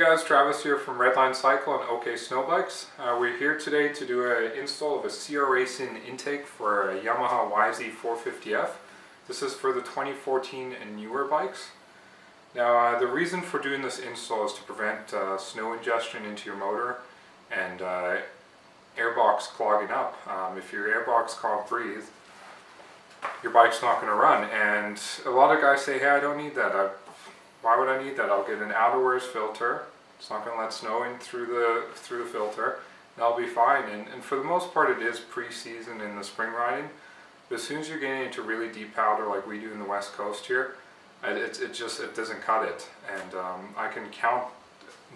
guys, Travis here from Redline Cycle and OK Snowbikes. We're here today to do an install of a CR Racing intake for a Yamaha YZ450F. This is for the 2014 and newer bikes. Now the reason for doing this install is to prevent snow ingestion into your motor and airbox clogging up. If your airbox can't breathe, your bike's not going to run. And a lot of guys say, hey, I don't need that. Why would I need that? I'll get an outerwears filter. It's not going to let snow in through the filter. That'll be fine. And for the most part, it is pre-season in the spring riding. But as soon as you're getting into really deep powder like we do in the West Coast here, it doesn't cut it. And I can count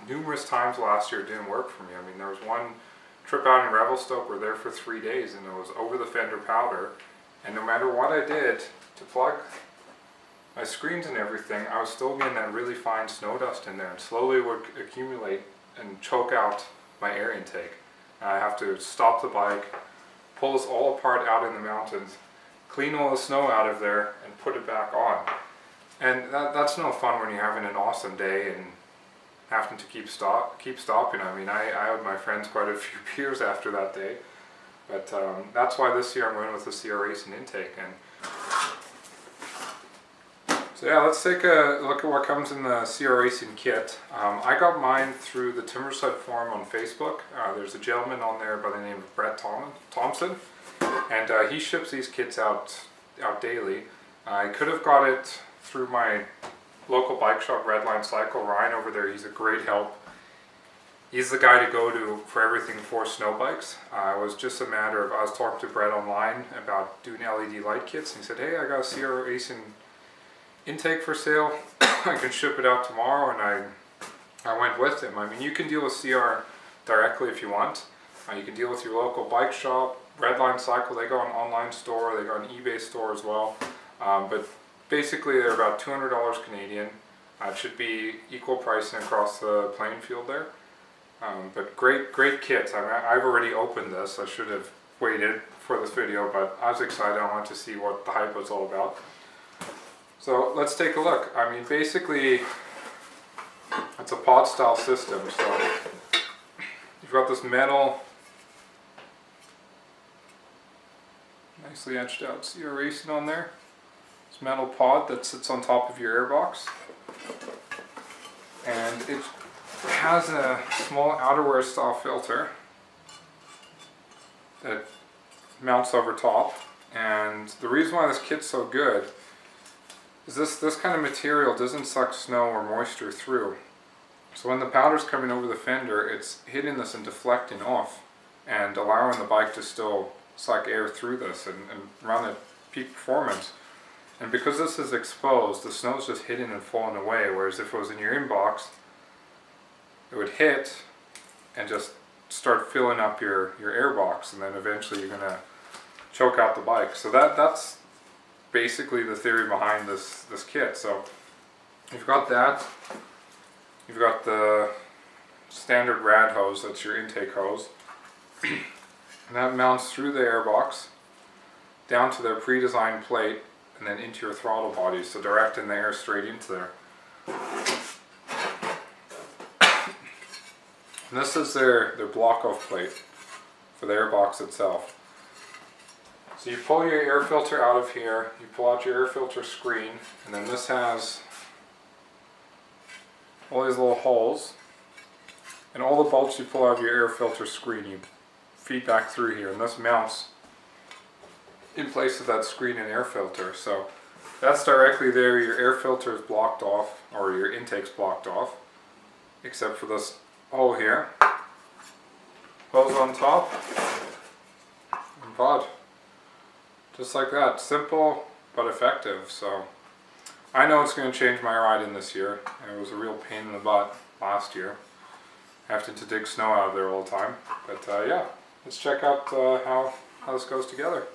numerous times last year it didn't work for me. I mean, there was one trip out in Revelstoke. We're there for 3 days, and it was over the fender powder. And no matter what I did to plug my screens and everything, I was still getting that really fine snow dust in there, and slowly would accumulate and choke out my air intake. I have to stop the bike, pull this all apart out in the mountains, clean all the snow out of there, and put it back on. And that's no fun when you're having an awesome day and having to keep stopping. I mean, I owed my friends quite a few beers after that day. But that's why this year I'm going with the CR Racing intake. And so yeah, let's take a look at what comes in the CR Racing kit. I got mine through the Timberside forum on Facebook. There's a gentleman on there by the name of Brett Thompson, and he ships these kits out daily. I could have got it through my local bike shop, Redline Cycle. Ryan over there, he's a great help. He's the guy to go to for everything for snow bikes. It was just a matter of, I was talking to Brett online about doing LED light kits, and he said, hey, I got a CR Racing intake for sale. I can ship it out tomorrow, and I went with him. I mean, you can deal with CR directly if you want. You can deal with your local bike shop, Redline Cycle. They got an online store, they got an eBay store as well. But basically they're about $200 Canadian. It should be equal pricing across the playing field there. But great kits. I mean, I've already opened this. I should have waited for this video, but I was excited. I wanted to see what the hype was all about. So let's take a look. I mean, basically, it's a pod style system. So you've got this metal, nicely etched out CR Racing on there. This metal pod that sits on top of your airbox. And it has a small outerwear style filter that mounts over top. And the reason why this kit's so good is this kind of material doesn't suck snow or moisture through. So when the powder's coming over the fender, it's hitting this and deflecting off and allowing the bike to still suck air through this and run at peak performance. And because this is exposed, the snow's just hitting and falling away, whereas if it was in your inbox, it would hit and just start filling up your airbox, and then eventually you're going to choke out the bike. So that's basically the theory behind this kit. So you've got that, you've got the standard rad hose, that's your intake hose, and that mounts through the airbox down to their pre-designed plate and then into your throttle body, so directing the air straight into there. And this is their block-off plate for the airbox itself. So you pull your air filter out of here, you pull out your air filter screen, and then this has all these little holes, and all the bolts you pull out of your air filter screen you feed back through here, and this mounts in place of that screen and air filter. So that's directly there. Your air filter is blocked off, or your intake's blocked off, except for this hole here. Hose on top, and pod. Just like that. Simple but effective. So I know it's going to change my riding this year. It was a real pain in the butt last year, having to dig snow out of there all the time. But yeah, let's check out how this goes together.